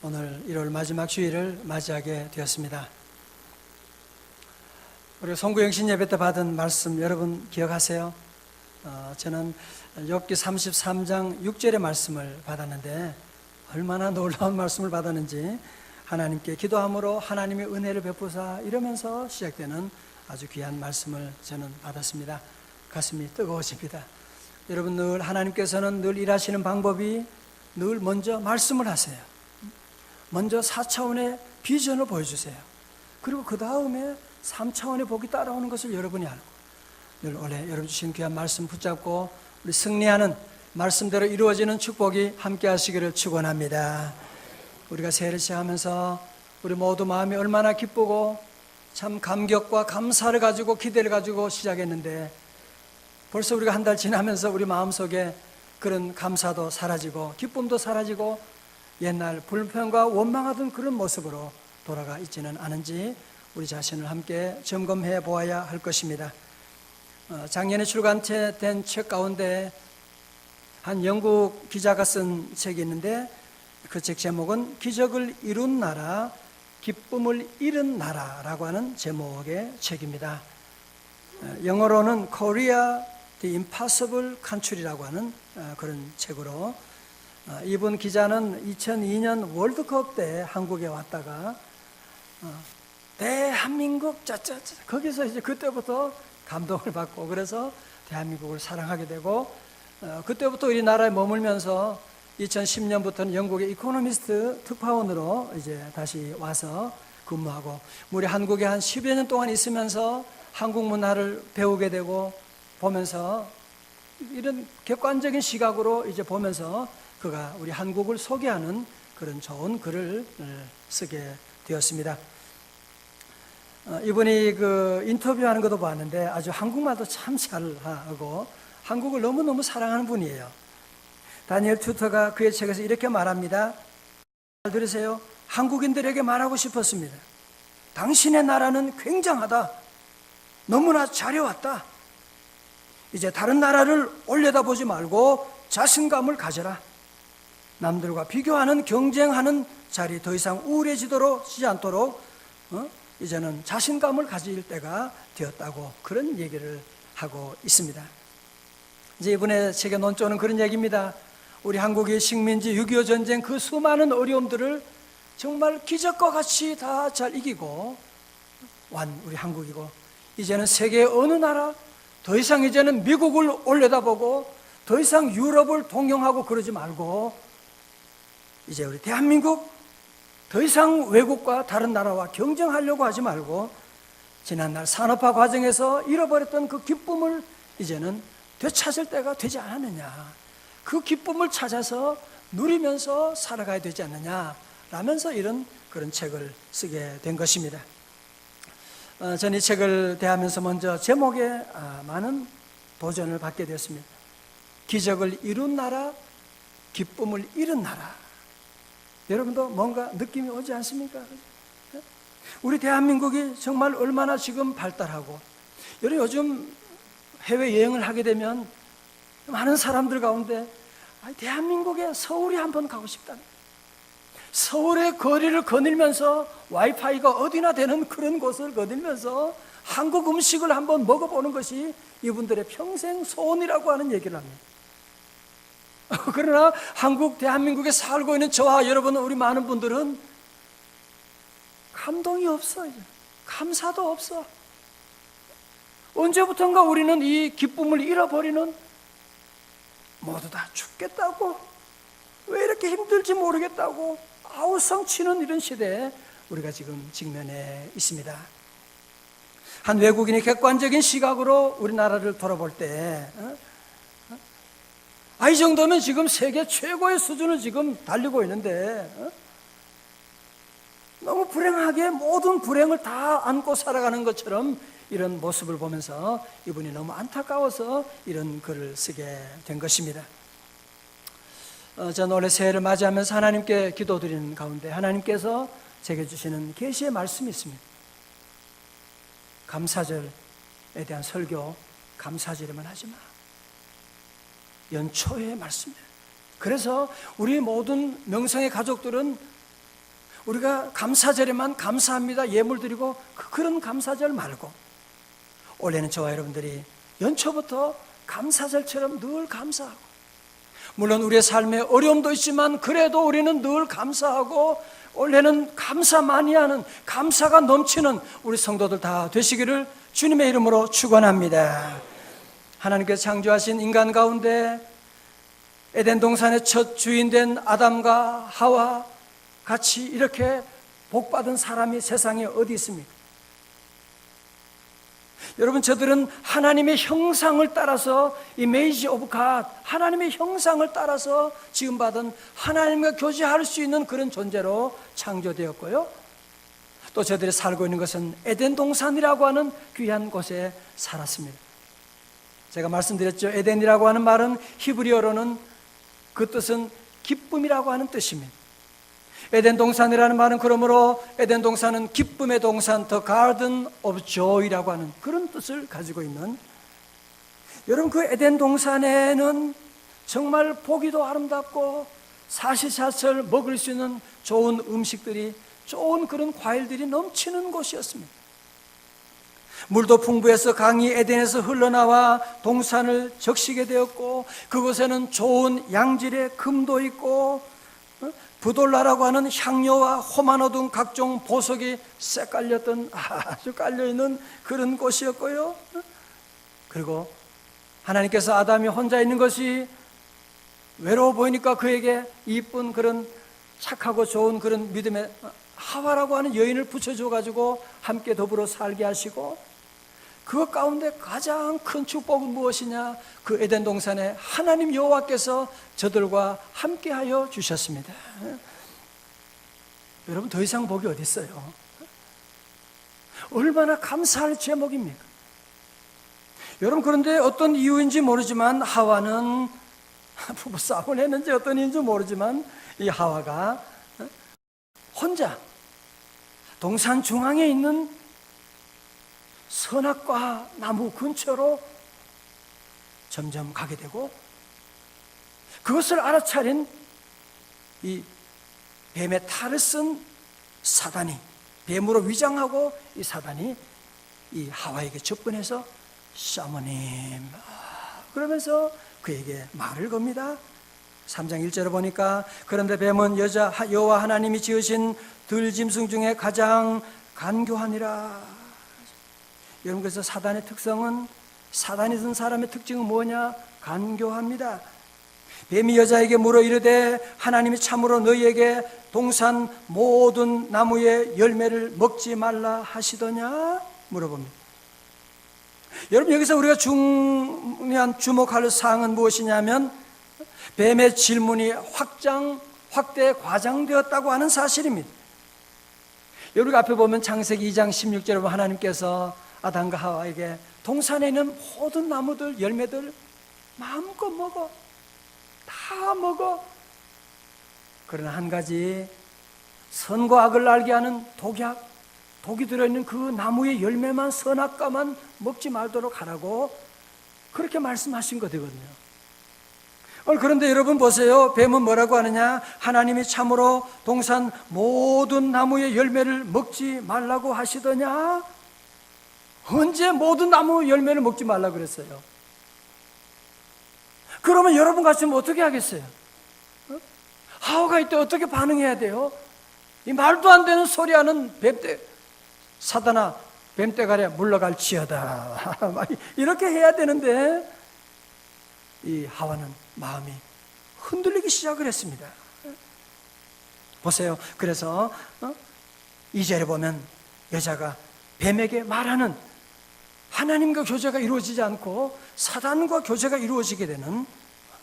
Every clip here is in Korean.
오늘 1월 마지막 주일을 맞이하게 되었습니다. 우리 송구영신 예배 때 받은 말씀 여러분 기억하세요? 저는 욥기 33장 6절의 말씀을 받았는데 얼마나 놀라운 말씀을 받았는지 하나님께 기도함으로 하나님의 은혜를 베푸사 이러면서 시작되는 아주 귀한 말씀을 저는 받았습니다. 가슴이 뜨거워집니다. 여러분, 늘 하나님께서는 늘 일하시는 방법이 늘 먼저 말씀을 하세요. 먼저 4차원의 비전을 보여주세요. 그리고 그 다음에 3차원의 복이 따라오는 것을 여러분이 알고 늘 올해 여러분 주신 귀한 말씀 붙잡고 우리 승리하는 말씀대로 이루어지는 축복이 함께 하시기를 축원합니다. 우리가 새해를 시작하면서 우리 모두 마음이 얼마나 기쁘고 참 감격과 감사를 가지고 기대를 가지고 시작했는데 벌써 우리가 한 달 지나면서 우리 마음속에 그런 감사도 사라지고 기쁨도 사라지고 옛날 불평과 원망하던 그런 모습으로 돌아가 있지는 않은지 우리 자신을 함께 점검해 보아야 할 것입니다. 작년에 출간된 책 가운데 한 영국 기자가 쓴 책이 있는데 그 책 제목은 기적을 이룬 나라, 기쁨을 잃은 나라라고 하는 제목의 책입니다. 영어로는 Korea, the Impossible Country라고 하는 그런 책으로 이분 기자는 2002년 월드컵 때 한국에 왔다가 대한민국 짜짜짜 거기서 이제 그때부터 감동을 받고 그래서 대한민국을 사랑하게 되고 그때부터 우리나라에 머물면서 2010년부터는 영국의 이코노미스트 특파원으로 이제 다시 와서 근무하고 우리 한국에 한 10여 년 동안 있으면서 한국 문화를 배우게 되고 보면서 이런 객관적인 시각으로 이제 보면서 그가 우리 한국을 소개하는 그런 좋은 글을 쓰게 되었습니다. 이분이 그 인터뷰하는 것도 봤는데 아주 한국말도 참 잘하고 한국을 너무너무 사랑하는 분이에요. 다니엘 투터가 그의 책에서 이렇게 말합니다. 잘 들으세요. 한국인들에게 말하고 싶었습니다. 당신의 나라는 굉장하다. 너무나 잘해왔다. 이제 다른 나라를 올려다보지 말고 자신감을 가져라. 남들과 비교하는 경쟁하는 자리 더 이상 우울해지도록 하지 않도록 이제는 자신감을 가질 때가 되었다고 그런 얘기를 하고 있습니다. 이제 이번에 책의 논조는 그런 얘기입니다. 우리 한국의 식민지 6.25 전쟁 그 수많은 어려움들을 정말 기적과 같이 다 잘 이기고 완 우리 한국이고 이제는 세계 어느 나라 더 이상 이제는 미국을 올려다보고 더 이상 유럽을 동경하고 그러지 말고 이제 우리 대한민국 더 이상 외국과 다른 나라와 경쟁하려고 하지 말고 지난날 산업화 과정에서 잃어버렸던 그 기쁨을 이제는 되찾을 때가 되지 않았느냐. 그 기쁨을 찾아서 누리면서 살아가야 되지 않느냐 라면서 이런 그런 책을 쓰게 된 것입니다. 저는 이 책을 대하면서 먼저 제목에 많은 도전을 받게 되었습니다. 기적을 이룬 나라, 기쁨을 잃은 나라. 여러분도 뭔가 느낌이 오지 않습니까? 우리 대한민국이 정말 얼마나 지금 발달하고 여러분 요즘 해외여행을 하게 되면 많은 사람들 가운데 대한민국에 서울이 한번 가고 싶다. 서울의 거리를 거닐면서 와이파이가 어디나 되는 그런 곳을 거닐면서 한국 음식을 한번 먹어보는 것이 이분들의 평생 소원이라고 하는 얘기를 합니다. 그러나 한국, 대한민국에 살고 있는 저와 여러분, 우리 많은 분들은 감동이 없어요. 감사도 없어. 언제부턴가 우리는 이 기쁨을 잃어버리는 모두 다 죽겠다고 왜 이렇게 힘들지 모르겠다고 아우성치는 이런 시대에 우리가 지금 직면해 있습니다. 한 외국인이 객관적인 시각으로 우리나라를 돌아볼 때 이 정도면 지금 세계 최고의 수준을 지금 달리고 있는데 너무 불행하게 모든 불행을 다 안고 살아가는 것처럼 이런 모습을 보면서 이분이 너무 안타까워서 이런 글을 쓰게 된 것입니다. 저는 올해 새해를 맞이하면서 하나님께 기도드리는 가운데 하나님께서 제게 주시는 계시의 말씀이 있습니다. 감사절에 대한 설교, 감사절에만 하지 마. 연초의 말씀이에요. 그래서 우리 모든 명성의 가족들은 우리가 감사절에만 감사합니다 예물 드리고 그런 감사절 말고 올해는 저와 여러분들이 연초부터 감사절처럼 늘 감사하고, 물론 우리의 삶에 어려움도 있지만 그래도 우리는 늘 감사하고 올해는 감사 많이 하는, 감사가 넘치는 우리 성도들 다 되시기를 주님의 이름으로 축원합니다. 하나님께서 창조하신 인간 가운데 에덴 동산의 첫 주인된 아담과 하와 같이 이렇게 복받은 사람이 세상에 어디 있습니까? 여러분, 저들은 하나님의 형상을 따라서 이미지 오브 갓, 하나님의 형상을 따라서 지음받은 하나님과 교제할 수 있는 그런 존재로 창조되었고요, 또 저들이 살고 있는 것은 에덴 동산이라고 하는 귀한 곳에 살았습니다. 제가 말씀드렸죠. 에덴이라고 하는 말은 히브리어로는 그 뜻은 기쁨이라고 하는 뜻입니다. 에덴 동산이라는 말은 그러므로 에덴 동산은 기쁨의 동산, The Garden of Joy라고 하는 그런 뜻을 가지고 있는, 여러분, 그 에덴 동산에는 정말 보기도 아름답고 사시사철 먹을 수 있는 좋은 음식들이, 좋은 그런 과일들이 넘치는 곳이었습니다. 물도 풍부해서 강이 에덴에서 흘러나와 동산을 적시게 되었고, 그곳에는 좋은 양질의 금도 있고 부돌라라고 하는 향료와 호마노 등 각종 보석이 쎄 깔렸던, 아주 깔려있는 그런 곳이었고요, 그리고 하나님께서 아담이 혼자 있는 것이 외로워 보이니까 그에게 이쁜 그런 착하고 좋은 그런 믿음의 하와라고 하는 여인을 붙여줘가지고 함께 더불어 살게 하시고, 그 가운데 가장 큰 축복은 무엇이냐? 그 에덴 동산에 하나님 여호와께서 저들과 함께하여 주셨습니다. 여러분, 더 이상 복이 어디 있어요? 얼마나 감사할 제목입니까? 여러분, 그런데 어떤 이유인지 모르지만 하와는 부부싸움을 했는지 어떤 이유인지 모르지만 이 하와가 혼자 동산 중앙에 있는 선악과 나무 근처로 점점 가게 되고, 그것을 알아차린 이 뱀의 탈을 쓴 사단이, 뱀으로 위장하고 이 사단이 이 하와에게 접근해서 샤머님 그러면서 그에게 말을 겁니다. 3장 1절에 보니까 그런데 뱀은 여호와 하나님이 지으신 들짐승 중에 가장 간교하니라. 여러분, 그래서 사단의 특성은, 사단이 든 사람의 특징은 뭐냐? 간교합니다. 뱀이 여자에게 물어 이르되 하나님이 참으로 너희에게 동산 모든 나무의 열매를 먹지 말라 하시더냐? 물어봅니다. 여러분, 여기서 우리가 중요한 주목할 사항은 무엇이냐면 뱀의 질문이 확대 과장되었다고 하는 사실입니다. 여러분, 앞에 보면 창세기 2장 16절에 보면 하나님께서 아담과 하와에게 동산에 있는 모든 나무들, 열매들 마음껏 먹어, 다 먹어. 그러나 한 가지, 선과 악을 알게 하는 독이 들어있는 그 나무의 열매만, 선악과만 먹지 말도록 하라고 그렇게 말씀하신 거거든요. 그런데 여러분 보세요. 뱀은 뭐라고 하느냐? 하나님이 참으로 동산 모든 나무의 열매를 먹지 말라고 하시더냐? 언제 모든 나무 열매를 먹지 말라고 그랬어요? 그러면 여러분 같으면 어떻게 하겠어요? 하와가 이때 어떻게 반응해야 돼요? 이 말도 안 되는 소리하는 뱀떼, 사단아 뱀떼가랴 물러갈지어다 이렇게 해야 되는데 이 하와는 마음이 흔들리기 시작을 했습니다. 보세요. 그래서 2절에 보면 여자가 뱀에게 말하는, 하나님과 교제가 이루어지지 않고 사단과 교제가 이루어지게 되는,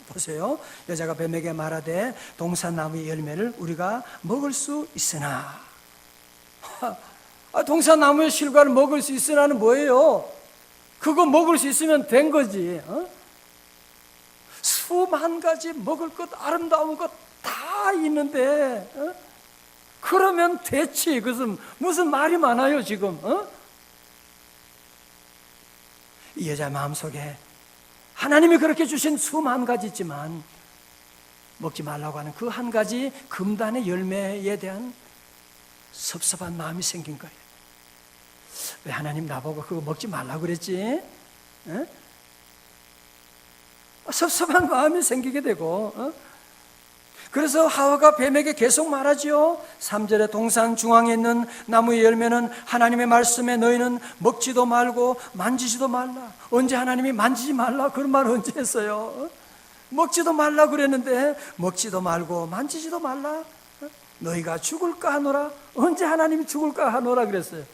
보세요. 여자가 뱀에게 말하되 동산나무의 열매를 우리가 먹을 수 있으나, 동산나무의 실과를 먹을 수 있으나는 뭐예요? 그거 먹을 수 있으면 된 거지. 수만 가지 먹을 것, 아름다운 것 다 있는데 그러면 됐지. 그것은 무슨 말이 많아요 지금. 이 여자 마음속에 하나님이 그렇게 주신 수만 가지 있지만 먹지 말라고 하는 그 한 가지 금단의 열매에 대한 섭섭한 마음이 생긴 거예요. 왜 하나님 나보고 그거 먹지 말라고 그랬지? 에? 섭섭한 마음이 생기게 되고, 그래서 하와가 뱀에게 계속 말하지요. 3절에 동산 중앙에 있는 나무의 열매는 하나님의 말씀에 너희는 먹지도 말고 만지지도 말라. 언제 하나님이 만지지 말라 그런 말 언제 했어요? 먹지도 말라 그랬는데 먹지도 말고 만지지도 말라. 너희가 죽을까 하노라. 언제 하나님이 죽을까 하노라 그랬어요?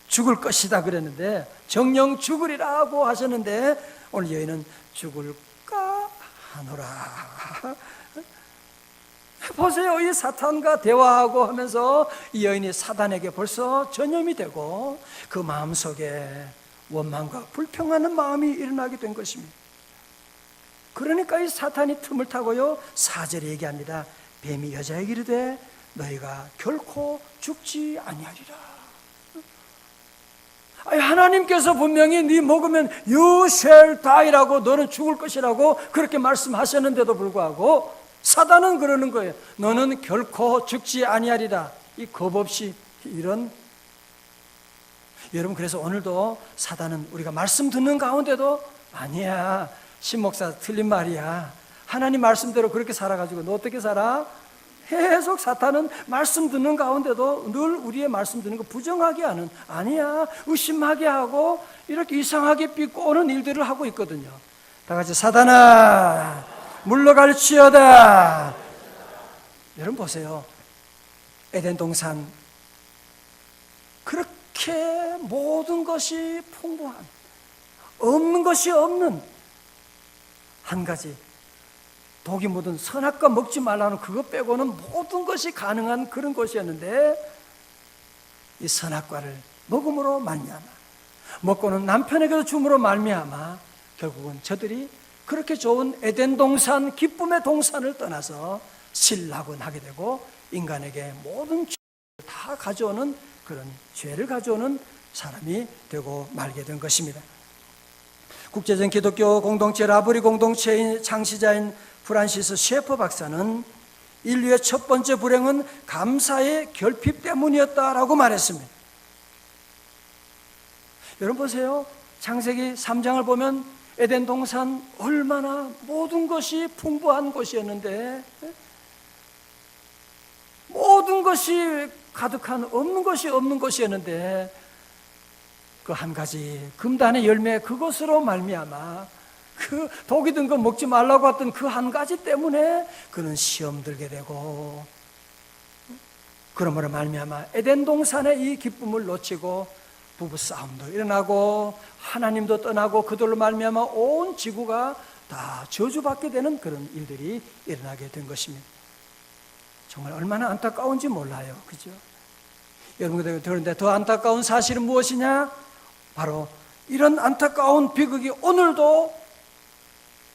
죽을 것이다 그랬는데 정녕 죽으리라고 하셨는데 오늘 여인은 죽을까 하노라. 보세요. 이 사탄과 대화하고 하면서 이 여인이 사단에게 벌써 전염이 되고 그 마음속에 원망과 불평하는 마음이 일어나게 된 것입니다. 그러니까 이 사탄이 틈을 타고요 4절에 얘기합니다. 뱀이 여자에게 이르되 너희가 결코 죽지 아니하리라. 하나님께서 분명히 네 먹으면 you shall die라고 너는 죽을 것이라고 그렇게 말씀하셨는데도 불구하고 사단은 그러는 거예요. 너는 결코 죽지 아니하리라. 이 겁 없이 이런. 여러분, 그래서 오늘도 사단은 우리가 말씀 듣는 가운데도 아니야, 신목사 틀린 말이야, 하나님 말씀대로 그렇게 살아가지고 너 어떻게 살아? 계속 사탄은 말씀 듣는 가운데도 늘 우리의 말씀 듣는 거 부정하게 하는, 아니야, 의심하게 하고 이렇게 이상하게 비꼬는 일들을 하고 있거든요. 다 같이 사단아 물러갈지어다. 여러분 보세요. 에덴 동산 그렇게 모든 것이 풍부한, 없는 것이 없는, 한 가지 독이 묻은 선악과 먹지 말라는 그것 빼고는 모든 것이 가능한 그런 것이었는데 이 선악과를 먹음으로 말미암아, 먹고는 남편에게도 줌으로 말미암아 결국은 저들이 그렇게 좋은 에덴 동산, 기쁨의 동산을 떠나서 실락은하게 되고 인간에게 모든 죄를 다 가져오는, 그런 죄를 가져오는 사람이 되고 말게 된 것입니다. 국제적인 기독교 공동체 라브리 공동체의 창시자인 프란시스 셰퍼 박사는 인류의 첫 번째 불행은 감사의 결핍 때문이었다라고 말했습니다. 여러분 보세요. 창세기 3장을 보면 에덴 동산 얼마나 모든 것이 풍부한 곳이었는데, 모든 것이 가득한, 없는 것이 없는 것이었는데 그 한 가지 금단의 열매, 그것으로 말미암아 그 독이 든 거 먹지 말라고 했던 그 한 가지 때문에 그는 시험 들게 되고, 그러므로 말미암아 에덴 동산의 이 기쁨을 놓치고 부부싸움도 일어나고 하나님도 떠나고 그들로 말미암아 온 지구가 다 저주받게 되는 그런 일들이 일어나게 된 것입니다. 정말 얼마나 안타까운지 몰라요. 그죠? 여러분들, 그런데 더 안타까운 사실은 무엇이냐? 바로 이런 안타까운 비극이 오늘도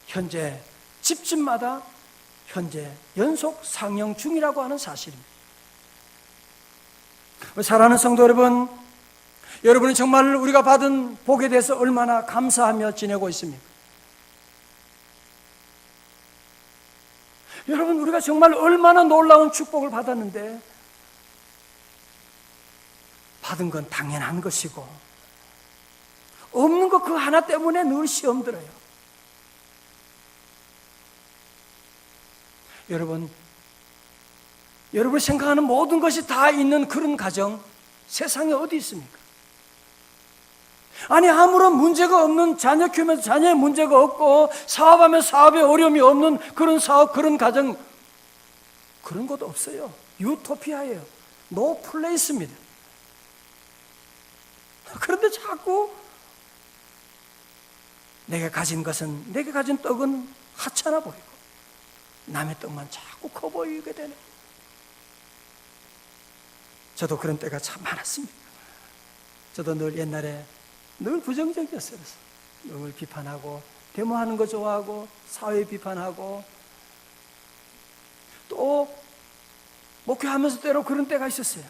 현재 집집마다 현재 연속 상영 중이라고 하는 사실입니다. 사랑하는 성도 여러분, 여러분이 정말 우리가 받은 복에 대해서 얼마나 감사하며 지내고 있습니까? 여러분, 우리가 정말 얼마나 놀라운 축복을 받았는데 받은 건 당연한 것이고 없는 것 그 하나 때문에 늘 시험 들어요. 여러분 생각하는 모든 것이 다 있는 그런 가정 세상에 어디 있습니까? 아니, 아무런 문제가 없는, 자녀 키우면서 자녀의 문제가 없고 사업하면 사업에 어려움이 없는 그런 사업, 그런 가정, 그런 것도 없어요. 유토피아예요. 노 플레이스입니다. 그런데 자꾸 내가 가진 것은, 내가 가진 떡은 하찮아 보이고 남의 떡만 자꾸 커 보이게 되네. 저도 그런 때가 참 많았습니다. 저도 늘 옛날에 늘 부정적이었어요. 늘 비판하고 데모하는 거 좋아하고 사회 비판하고 또 목회하면서 때로 그런 때가 있었어요.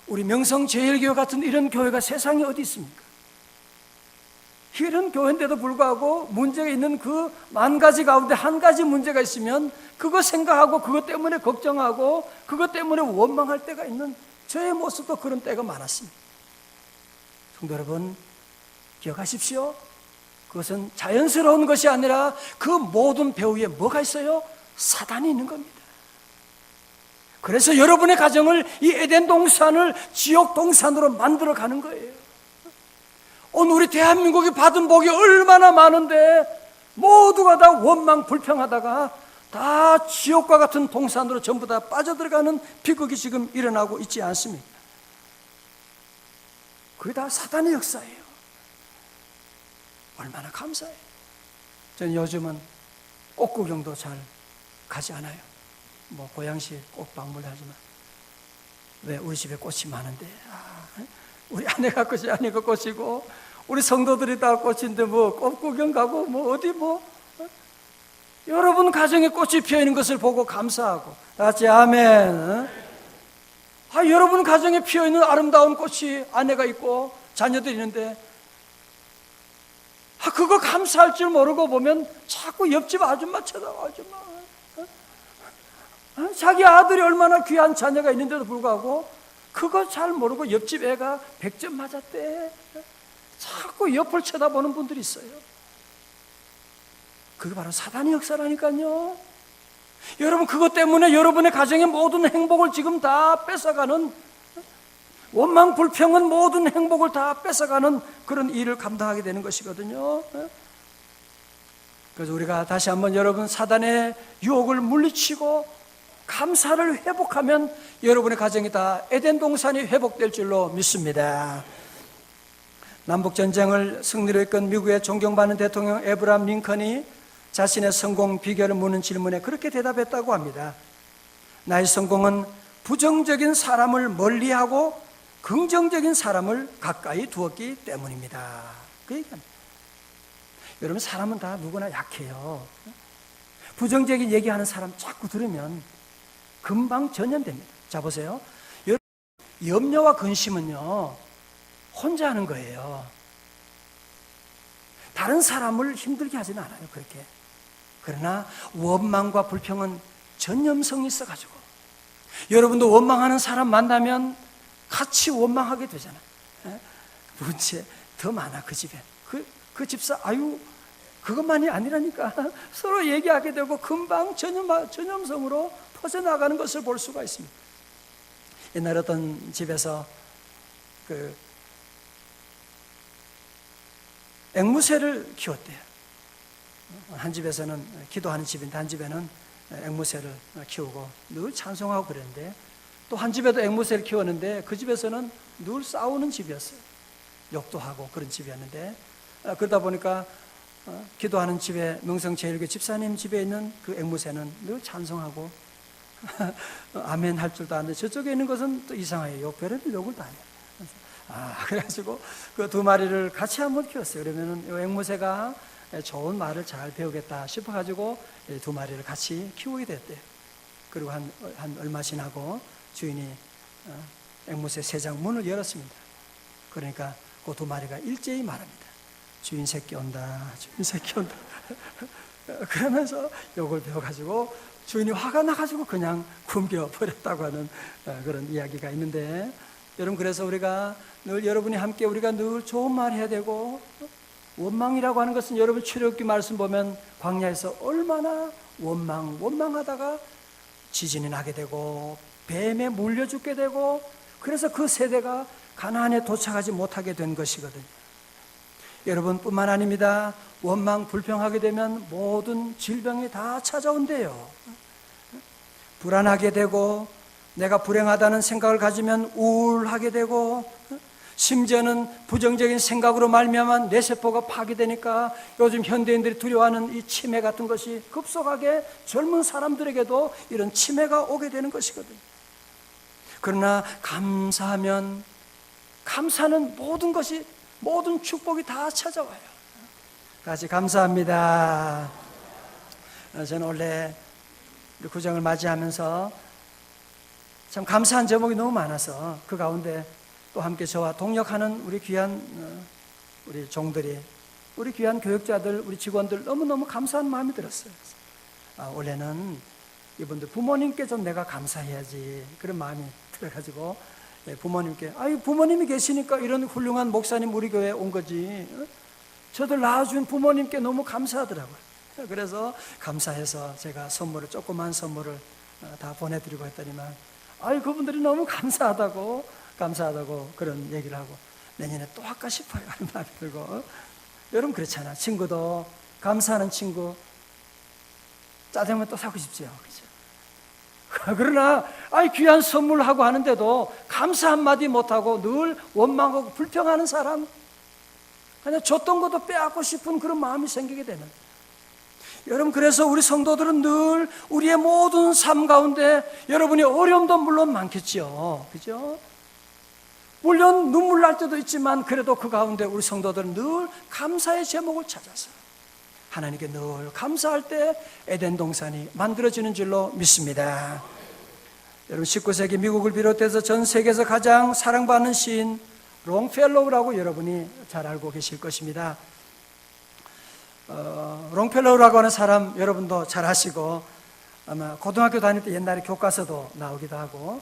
우리 명성제일교회 같은 이런 교회가 세상에 어디 있습니까? 이런 교회인데도 불구하고 문제가 있는 그 만 가지 가운데 한 가지 문제가 있으면 그거 생각하고 그것 때문에 걱정하고 그것 때문에 원망할 때가 있는 저의 모습도 그런 때가 많았습니다. 성도 여러분, 기억하십시오. 그것은 자연스러운 것이 아니라 그 모든 배 위에 뭐가 있어요? 사단이 있는 겁니다. 그래서 여러분의 가정을 이 에덴 동산을 지옥 동산으로 만들어 가는 거예요. 오늘 우리 대한민국이 받은 복이 얼마나 많은데 모두가 다 원망 불평하다가 다 지옥과 같은 동산으로 전부 다 빠져들어가는 비극이 지금 일어나고 있지 않습니까? 그게 다 사단의 역사예요. 얼마나 감사해요. 저는 요즘은 꽃 구경도 잘 가지 않아요. 뭐 고양시 꽃 박물하지만 왜 우리 집에 꽃이 많은데 우리 아내가 꽃이 아내가 꽃이고 우리 성도들이 다 꽃인데 뭐 꽃 구경 가고 뭐 어디 뭐 여러분 가정에 꽃이 피어 있는 것을 보고 감사하고 다 같이 아멘. 여러분 가정에 피어 있는 아름다운 꽃이 아내가 있고 자녀들이 있는데 그거 감사할 줄 모르고 보면 자꾸 옆집 아줌마 쳐다봐. 아줌마 자기 아들이 얼마나 귀한 자녀가 있는데도 불구하고 그거 잘 모르고 옆집 애가 100점 맞았대. 자꾸 옆을 쳐다보는 분들이 있어요. 그게 바로 사단의 역사라니까요. 여러분 그것 때문에 여러분의 가정의 모든 행복을 지금 다 뺏어가는, 원망 불평은 모든 행복을 다 뺏어가는 그런 일을 감당하게 되는 것이거든요. 그래서 우리가 다시 한번 여러분 사단의 유혹을 물리치고 감사를 회복하면 여러분의 가정이 다 에덴 동산이 회복될 줄로 믿습니다. 남북전쟁을 승리로 이끈 미국의 존경받는 대통령 에브라함 링컨이 자신의 성공 비결을 묻는 질문에 그렇게 대답했다고 합니다. 나의 성공은 부정적인 사람을 멀리하고 긍정적인 사람을 가까이 두었기 때문입니다. 그 얘기합니다. 여러분 사람은 다 누구나 약해요. 부정적인 얘기하는 사람 자꾸 들으면 금방 전염됩니다. 자 보세요. 염려와 근심은요 혼자 하는 거예요. 다른 사람을 힘들게 하지는 않아요. 그렇게. 그러나 원망과 불평은 전염성이 있어가지고 여러분도 원망하는 사람 만나면 같이 원망하게 되잖아요. 문제 더 많아 그 집에. 그 집사 그것만이 아니라니까. 서로 얘기하게 되고 금방 전염성으로 퍼져나가는 것을 볼 수가 있습니다. 옛날 어떤 집에서 앵무새를 키웠대요. 한 집에서는 기도하는 집인데 한 집에는 앵무새를 키우고 늘 찬송하고 그랬는데 또 한 집에도 앵무새를 키웠는데 그 집에서는 늘 싸우는 집이었어요. 욕도 하고 그런 집이었는데 그러다 보니까 기도하는 집에 명성제일교 집사님 집에 있는 그 앵무새는 늘 찬송하고 아멘 할 줄도 아는데 저쪽에 있는 것은 또 이상해요. 별의별 욕을 다 해요. 그래가지고 그 두 마리를 같이 한번 키웠어요. 그러면은 이 앵무새가 좋은 말을 잘 배우겠다 싶어가지고 두 마리를 같이 키우게 됐대요. 그리고 한 얼마 지나고 주인이 앵무새 새장 문을 열었습니다. 그러니까 그 두 마리가 일제히 말합니다. 주인 새끼 온다, 주인 새끼 온다. 그러면서 욕을 배워가지고 주인이 화가 나가지고 그냥 굶겨버렸다고 하는 그런 이야기가 있는데, 여러분 그래서 우리가 늘 여러분이 함께 우리가 늘 좋은 말 해야 되고, 원망이라고 하는 것은 여러분 출애굽기 말씀 보면 광야에서 얼마나 원망하다가 지진이 나게 되고 뱀에 물려 죽게 되고, 그래서 그 세대가 가나안에 도착하지 못하게 된 것이거든요. 여러분뿐만 아닙니다. 원망 불평하게 되면 모든 질병이 다 찾아온대요. 불안하게 되고 내가 불행하다는 생각을 가지면 우울하게 되고, 심지어는 부정적인 생각으로 말미암아 뇌세포가 파괴되니까 요즘 현대인들이 두려워하는 이 치매 같은 것이 급속하게 젊은 사람들에게도 이런 치매가 오게 되는 것이거든요. 그러나 감사하면, 감사는 모든 것이, 모든 축복이 다 찾아와요. 같이 감사합니다. 저는 원래 구정을 맞이하면서 참 감사한 제목이 너무 많아서 그 가운데 또 함께 저와 동역하는 우리 귀한 우리 종들이 우리 귀한 교육자들, 우리 직원들 너무너무 감사한 마음이 들었어요. 원래는 이분들 부모님께 좀 내가 감사해야지 그런 마음이 들어가지고 부모님께, 부모님이 계시니까 이런 훌륭한 목사님 우리 교회에 온 거지, 저들 낳아준 부모님께 너무 감사하더라고요. 그래서 감사해서 제가 조그만 선물을 다 보내드리고 했더니만 그분들이 너무 감사하다고 그런 얘기를 하고, 내년에 또 할까 싶어요 하는 마음이 들고. 여러분 그렇잖아. 친구도 감사하는 친구 짜장면 또 사고 싶지요, 그렇죠? 그러나 귀한 선물하고 하는데도 감사 한마디 못하고 늘 원망하고 불평하는 사람, 그냥 줬던 것도 빼앗고 싶은 그런 마음이 생기게 되는. 여러분, 그래서 우리 성도들은 늘 우리의 모든 삶 가운데 여러분이 어려움도 물론 많겠죠, 그죠? 물론 눈물 날 때도 있지만 그래도 그 가운데 우리 성도들은 늘 감사의 제목을 찾아서 하나님께 늘 감사할 때 에덴 동산이 만들어지는 줄로 믿습니다. 여러분, 19세기 미국을 비롯해서 전 세계에서 가장 사랑받는 시인 롱펠로우라고 여러분이 잘 알고 계실 것입니다. 롱펠로우라고 하는 사람 여러분도 잘 아시고, 아마 고등학교 다닐 때 옛날에 교과서도 나오기도 하고,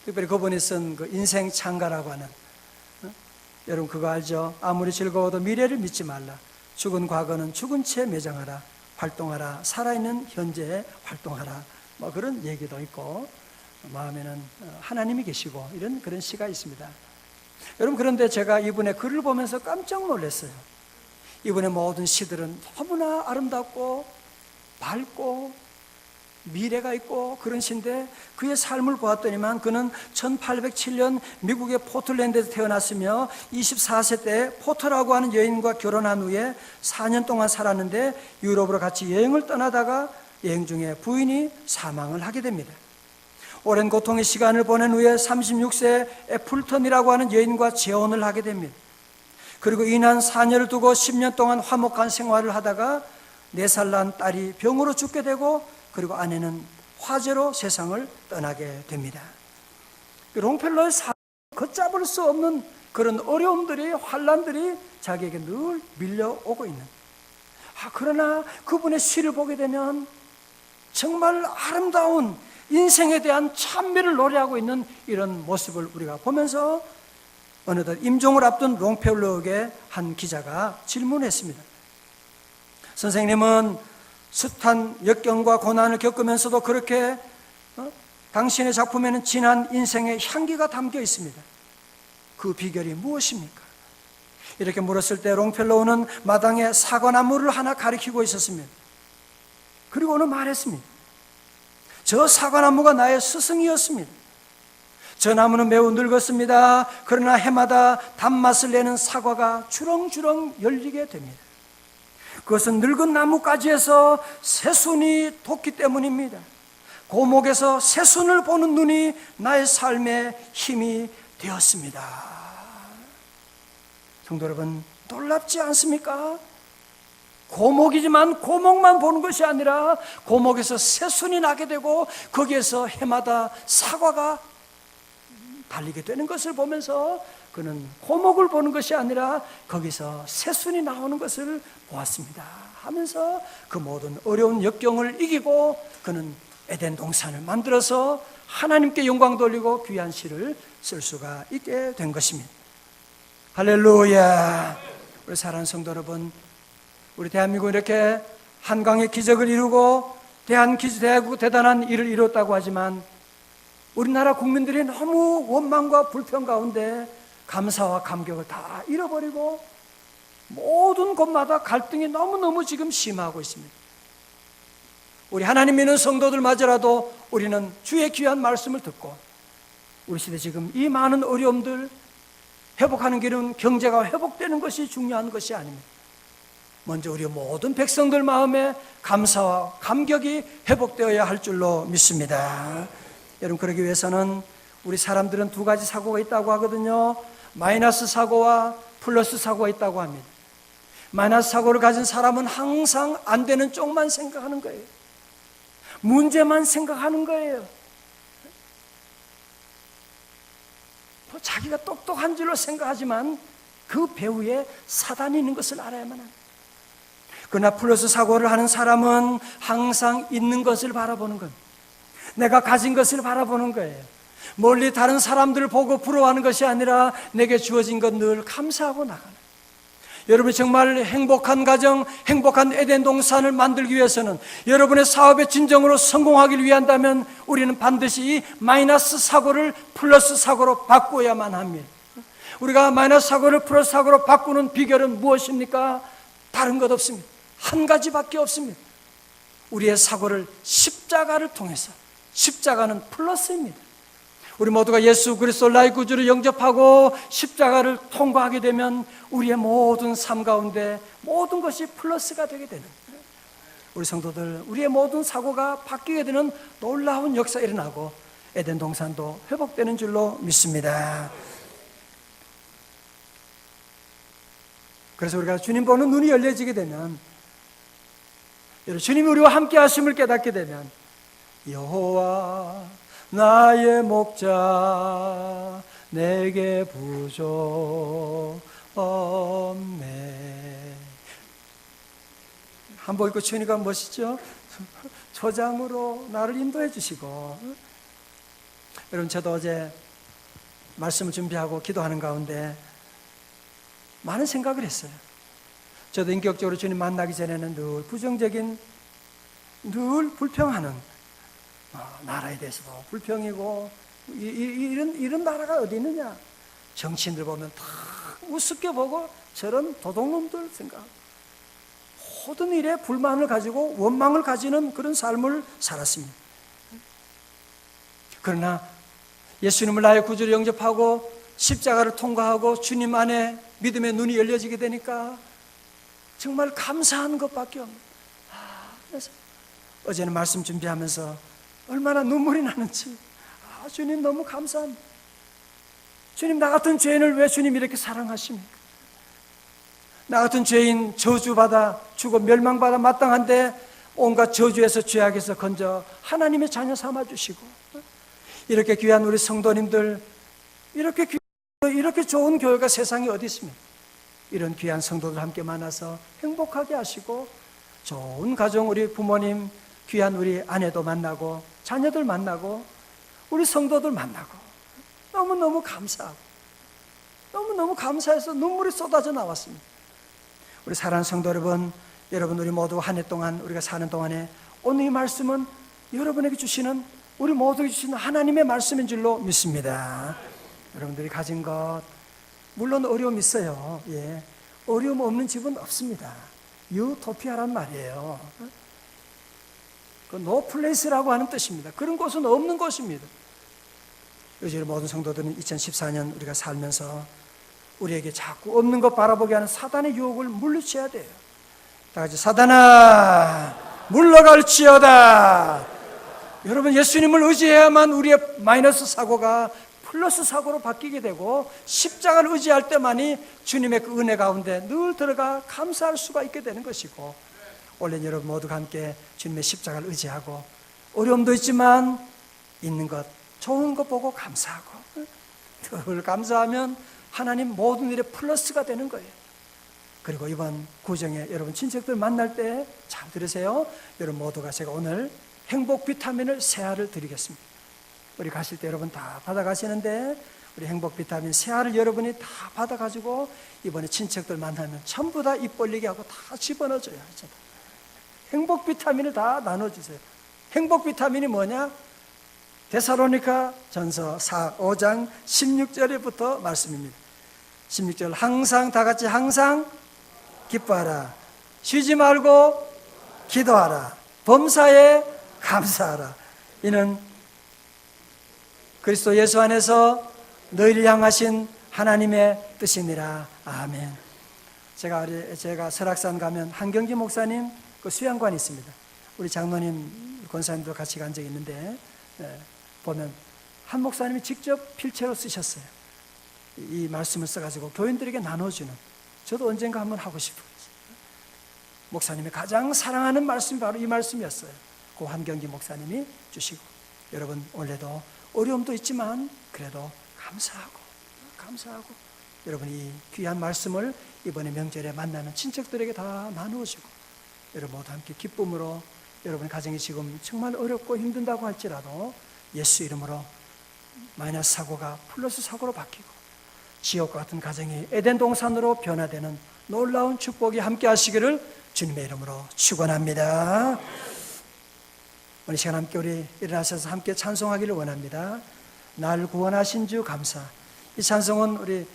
특별히 그분이 쓴 그 인생 찬가라고 하는, 여러분 그거 알죠? 아무리 즐거워도 미래를 믿지 말라. 죽은 과거는 죽은 채 매장하라. 활동하라. 살아있는 현재에 활동하라. 뭐 그런 얘기도 있고, 마음에는 하나님이 계시고 이런 그런 시가 있습니다. 여러분, 그런데 제가 이분의 글을 보면서 깜짝 놀랐어요. 이분의 모든 시들은 너무나 아름답고 밝고 미래가 있고 그런 시인데, 그의 삶을 보았더니만 그는 1807년 미국의 포틀랜드에서 태어났으며 24세 때 포터라고 하는 여인과 결혼한 후에 4년 동안 살았는데, 유럽으로 같이 여행을 떠나다가 여행 중에 부인이 사망을 하게 됩니다. 오랜 고통의 시간을 보낸 후에 36세 애플턴이라고 하는 여인과 재혼을 하게 됩니다. 그리고 인한 사녀를 두고 10년 동안 화목한 생활을 하다가 4살 난 딸이 병으로 죽게 되고, 그리고 아내는 화재로 세상을 떠나게 됩니다. 롱펠로의 삶을 걷잡을 수 없는 그런 어려움들이, 환난들이 자기에게 늘 밀려오고 있는, 그러나 그분의 시를 보게 되면 정말 아름다운 인생에 대한 찬미를 노래하고 있는 이런 모습을 우리가 보면서, 어느덧 임종을 앞둔 롱펠로에게 한 기자가 질문했습니다. 선생님은 숱한 역경과 고난을 겪으면서도 그렇게 당신의 작품에는 진한 인생의 향기가 담겨 있습니다. 그 비결이 무엇입니까? 이렇게 물었을 때 롱펠로우는 마당에 사과나무를 하나 가리키고 있었습니다. 그리고는 말했습니다. 저 사과나무가 나의 스승이었습니다. 저 나무는 매우 늙었습니다. 그러나 해마다 단맛을 내는 사과가 주렁주렁 열리게 됩니다. 그것은 늙은 나무가지에서 새순이 돋기 때문입니다. 고목에서 새순을 보는 눈이 나의 삶의 힘이 되었습니다. 성도 여러분, 놀랍지 않습니까? 고목이지만 고목만 보는 것이 아니라 고목에서 새순이 나게 되고 거기에서 해마다 사과가 달리게 되는 것을 보면서 그는 고목을 보는 것이 아니라 거기서 새순이 나오는 것을 보았습니다 하면서 그 모든 어려운 역경을 이기고 그는 에덴 동산을 만들어서 하나님께 영광 돌리고 귀한 시를 쓸 수가 있게 된 것입니다. 할렐루야. 우리 사랑하는 성도 여러분, 우리 대한민국은 이렇게 한강의 기적을 이루고 대한민국 대단한 일을 이뤘다고 하지만 우리나라 국민들이 너무 원망과 불평 가운데 감사와 감격을 다 잃어버리고 모든 곳마다 갈등이 너무너무 지금 심하고 있습니다. 우리 하나님 믿는 성도들마저라도 우리는 주의 귀한 말씀을 듣고 우리 시대 지금 이 많은 어려움들 회복하는 길은 경제가 회복되는 것이 중요한 것이 아닙니다. 먼저 우리 모든 백성들 마음에 감사와 감격이 회복되어야 할 줄로 믿습니다. 여러분, 그러기 위해서는 우리 사람들은 두 가지 사고가 있다고 하거든요. 마이너스 사고와 플러스 사고가 있다고 합니다. 마이너스 사고를 가진 사람은 항상 안 되는 쪽만 생각하는 거예요. 문제만 생각하는 거예요. 자기가 똑똑한 줄로 생각하지만 그 배후에 사단이 있는 것을 알아야만 합니다. 그러나 플러스 사고를 하는 사람은 항상 있는 것을 바라보는 겁니다. 내가 가진 것을 바라보는 거예요. 멀리 다른 사람들을 보고 부러워하는 것이 아니라 내게 주어진 것 늘 감사하고 나가는. 여러분이 정말 행복한 가정, 행복한 에덴 동산을 만들기 위해서는, 여러분의 사업에 진정으로 성공하기를 위한다면 우리는 반드시 이 마이너스 사고를 플러스 사고로 바꾸어야만 합니다. 우리가 마이너스 사고를 플러스 사고로 바꾸는 비결은 무엇입니까? 다른 것 없습니다. 한 가지밖에 없습니다. 우리의 사고를 십자가를 통해서, 십자가는 플러스입니다. 우리 모두가 예수 그리스도 나의 구주를 영접하고 십자가를 통과하게 되면 우리의 모든 삶 가운데 모든 것이 플러스가 되게 되는 거예요. 우리 성도들, 우리의 모든 사고가 바뀌게 되는 놀라운 역사가 일어나고 에덴 동산도 회복되는 줄로 믿습니다. 그래서 우리가 주님 보는 눈이 열려지게 되면, 주님이 우리와 함께 하심을 깨닫게 되면, 여호와 나의 목자 내게 부족 없네. 한복 입고 추니까 멋있죠? 초장으로 나를 인도해 주시고. 여러분, 저도 어제 말씀을 준비하고 기도하는 가운데 많은 생각을 했어요. 저도 인격적으로 주님 만나기 전에는 늘 부정적인, 늘 불평하는, 나라에 대해서도 불평이고, 이런 나라가 어디 있느냐. 정치인들 보면 다 우습게 보고 저런 도둑놈들 생각. 모든 일에 불만을 가지고 원망을 가지는 그런 삶을 살았습니다. 그러나 예수님을 나의 구주로 영접하고 십자가를 통과하고 주님 안에 믿음의 눈이 열려지게 되니까 정말 감사한 것밖에 없는. 그래서 어제는 말씀 준비하면서 얼마나 눈물이 나는지, 주님 너무 감사합니다. 주님, 나 같은 죄인을 왜 주님 이렇게 사랑하십니까? 나 같은 죄인 저주받아 죽어 멸망받아 마땅한데 온갖 저주에서 죄악에서 건져 하나님의 자녀 삼아주시고, 이렇게 귀한 우리 성도님들, 이렇게 좋은 교회가 세상에 어디 있습니까? 이런 귀한 성도들 함께 만나서 행복하게 하시고, 좋은 가정, 우리 부모님, 귀한 우리 아내도 만나고 자녀들 만나고 우리 성도들 만나고 너무너무 감사하고 너무너무 감사해서 눈물이 쏟아져 나왔습니다. 우리 사랑하는 성도 여러분, 우리 모두 한 해 동안 우리가 사는 동안에 오늘 이 말씀은 여러분에게 주시는, 우리 모두에게 주시는 하나님의 말씀인 줄로 믿습니다. 여러분들이 가진 것, 물론 어려움 있어요. 예, 어려움 없는 집은 없습니다. 유토피아란 말이에요. 노플레이스라고 하는 뜻입니다. 그런 곳은 없는 곳입니다. 요즘 모든 성도들은 2014년 우리가 살면서 우리에게 자꾸 없는 것 바라보게 하는 사단의 유혹을 물리쳐야 돼요. 다 같이, 사단아 물러갈지어다. 여러분, 예수님을 의지해야만 우리의 마이너스 사고가 플러스 사고로 바뀌게 되고, 십자가를 의지할 때만이 주님의 그 은혜 가운데 늘 들어가 감사할 수가 있게 되는 것이고, 올해 여러분 모두가 함께 주님의 십자가를 의지하고, 어려움도 있지만 있는 것, 좋은 것 보고 감사하고, 늘 감사하면 하나님 모든 일에 플러스가 되는 거예요. 그리고 이번 구정에 여러분 친척들 만날 때 잘 들으세요. 여러분 모두가, 제가 오늘 행복 비타민을 3알을 드리겠습니다. 우리 가실 때 여러분 다 받아가시는데, 우리 행복 비타민 3알을 여러분이 다 받아가지고 이번에 친척들 만나면 전부 다 입 벌리게 하고 다 집어넣어줘요. 행복 비타민을 다 나눠주세요. 행복 비타민이 뭐냐? 데살로니가 전서 5장 16절에부터 말씀입니다. 16절, 항상, 다 같이, 항상 기뻐하라, 쉬지 말고 기도하라, 범사에 감사하라. 이는 그리스도 예수 안에서 너희를 향하신 하나님의 뜻이니라. 아멘. 제가 설악산 가면 한경지 목사님 그 수양관이 있습니다. 우리 장로님, 권사님도 같이 간 적이 있는데, 보면 한 목사님이 직접 필체로 쓰셨어요. 이 말씀을 써가지고 교인들에게 나눠주는, 저도 언젠가 한번 하고 싶어요. 목사님이 가장 사랑하는 말씀이 바로 이 말씀이었어요. 그 한경기 목사님이 주시고, 여러분 올해도 어려움도 있지만 그래도 감사하고 여러분 이 귀한 말씀을 이번에 명절에 만나는 친척들에게 다 나누어주고, 여러분 모두 함께 기쁨으로 여러분 가정이 지금 정말 어렵고 힘든다고 할지라도 예수 이름으로 마이너스 사고가 플러스 사고로 바뀌고 지옥과 같은 가정이 에덴 동산으로 변화되는 놀라운 축복이 함께 하시기를 주님의 이름으로 축원합니다. 오늘 시간 함께 우리 일어나셔서 함께 찬송하기를 원합니다. 날 구원하신 주 감사. 이 찬송은 우리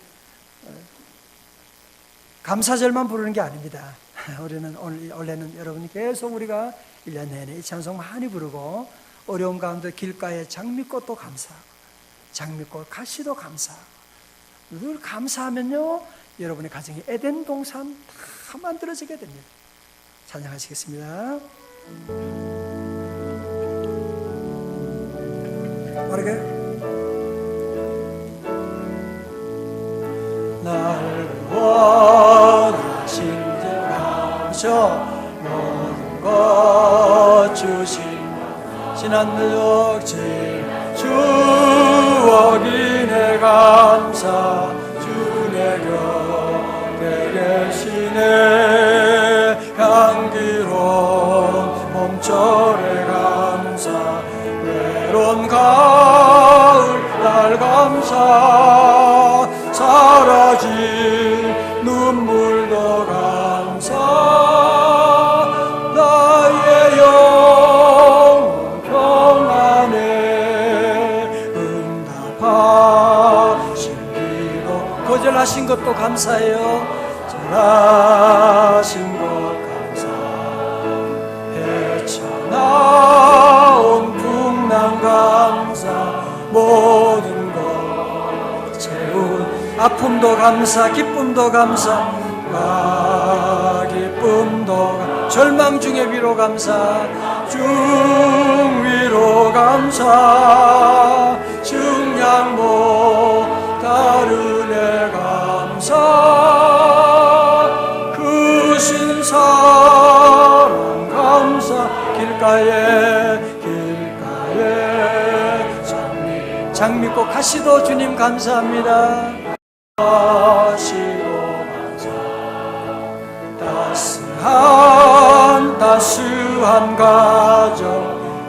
감사절만 부르는 게 아닙니다. 우리는 원래는 여러분이 계속 우리가 1년 내내 이 찬송 많이 부르고 어려움 가운데 길가에 장미꽃도 감사하고 장미꽃 가시도 감사하고 늘 감사하면요 여러분의 가정이 에덴 동산 다 만들어지게 됩니다. 찬양하시겠습니다. 빠르게 날 원하신 자 모든 것 주신 지난 덕질 추억이 내 감사 주 내 곁에 계시네 향기로운 몸절에 감사 외로운 가을 날 감사 사라진 눈물도 감사 나의 영혼 평안에 응답하신 기도 거절하신 것도 감사해요. 절하신 것 감사 헤쳐나온 풍랑 감사 모든 것 채운 아픔도 감사 기쁨도 감사 기쁨도 절망 중에 위로 감사 중위로 감사 증량 못다르네 감사 그 신사랑 감사 길가에 장미꽃 가시도 주님 감사합니다. 가시도 감사 따스한 가정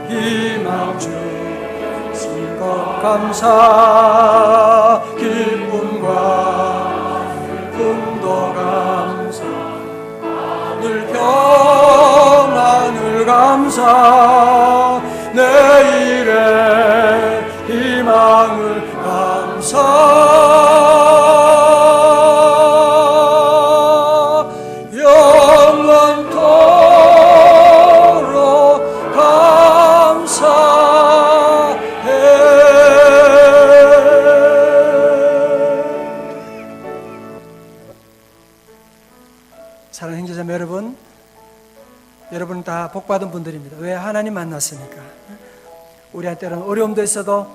희망 주신 것 감사 기쁨도 감사 늘 평안을 감사 내일의 희망을 감사 영원토록 감사해. 사랑하는 형제자매 여러분 다 복받은 분들입니다. 왜? 하나님 만났으니까. 우리한테는 어려움도 있어도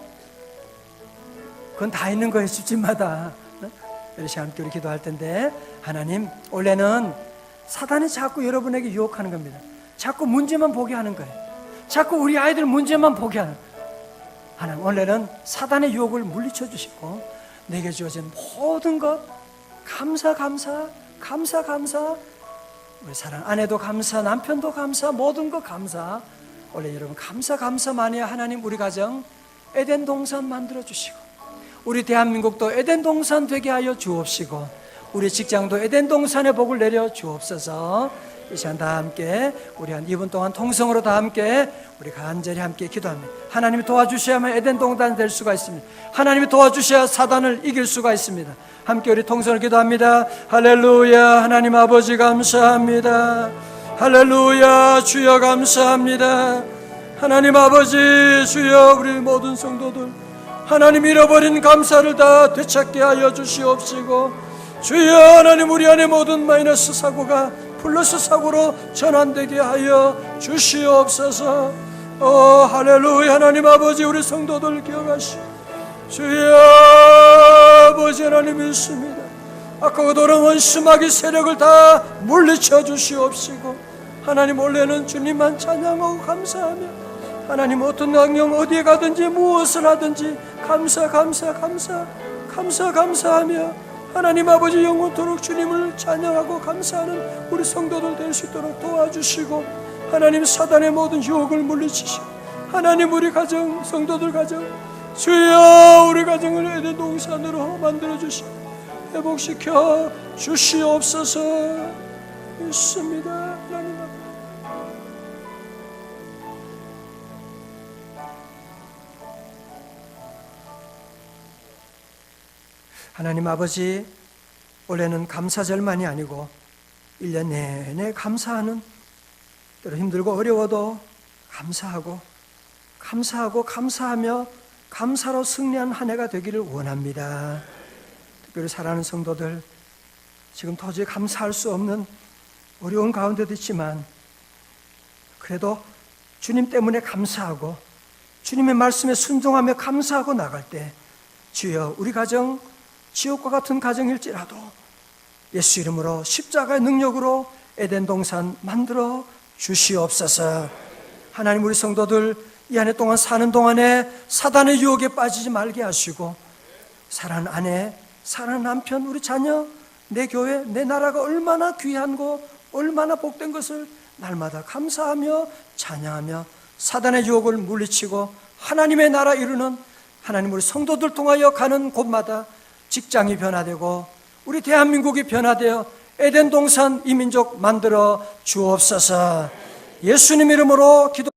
그건 다 있는 거예요. 집집마다. 이렇게 함께 우리 기도할 텐데 하나님 원래는 사단이 자꾸 여러분에게 유혹하는 겁니다. 자꾸 문제만 보게 하는 거예요. 자꾸 우리 아이들 문제만 보게 하는 하나님 원래는 사단의 유혹을 물리쳐 주시고 내게 주어진 모든 것 감사 우리 사랑 아내도 감사 남편도 감사 모든 것 감사 원래 여러분 감사만이야. 하나님 우리 가정 에덴 동산 만들어 주시고 우리 대한민국도 에덴 동산 되게 하여 주옵시고 우리 직장도 에덴 동산의 복을 내려 주옵소서. 이 시간 다 함께 우리 한 2분 동안 통성으로 다 함께 우리 간절히 함께 기도합니다. 하나님이 도와주셔야만 에덴 동산이 될 수가 있습니다. 하나님이 도와주셔야 사단을 이길 수가 있습니다. 함께 우리 통성으로 기도합니다. 할렐루야. 하나님 아버지 감사합니다. 할렐루야. 주여 감사합니다. 하나님 아버지 주여 우리 모든 성도들 하나님 잃어버린 감사를 다 되찾게 하여 주시옵시고 주여 하나님 우리 안에 모든 마이너스 사고가 플러스 사고로 전환되게 하여 주시옵소서. 할렐루야. 하나님 아버지 우리 성도들 기억하시오. 주여 아버지 하나님 믿습니다. 악하고 더러운 수마귀 세력을 다 물리쳐 주시옵시고 하나님 원래는 주님만 찬양하고 감사하며 하나님 어떤 강령 어디에 가든지 무엇을 하든지 감사하며 하나님 아버지 영원토록 주님을 찬양하고 감사하는 우리 성도들 될 수 있도록 도와주시고, 하나님 사단의 모든 유혹을 물리치시고, 하나님 우리 가정, 성도들 가정, 주여 우리 가정을 에덴 동산으로 만들어주시고 회복시켜 주시옵소서. 믿습니다. 하나님 아버지. 하나님 아버지, 올해는 감사절만이 아니고 1년 내내 감사하는, 때로 힘들고 어려워도 감사하고 감사하며 감사로 승리한 한 해가 되기를 원합니다. 특별히 사랑하는 성도들, 지금 도저히 감사할 수 없는 어려운 가운데도 있지만 그래도 주님 때문에 감사하고 주님의 말씀에 순종하며 감사하고 나갈 때, 주여 우리 가정 지옥과 같은 가정일지라도 예수 이름으로 십자가의 능력으로 에덴 동산 만들어 주시옵소서. 하나님 우리 성도들 이 한 해 동안 사는 동안에 사단의 유혹에 빠지지 말게 하시고, 사랑하는 아내, 사랑하는 남편, 우리 자녀, 내 교회, 내 나라가 얼마나 귀한 거, 얼마나 복된 것을 날마다 감사하며 찬양하며 사단의 유혹을 물리치고 하나님의 나라 이루는, 하나님 우리 성도들 통하여 가는 곳마다 직장이 변화되고 우리 대한민국이 변화되어 에덴 동산 이민족 만들어 주옵소서. 예수님 이름으로 기도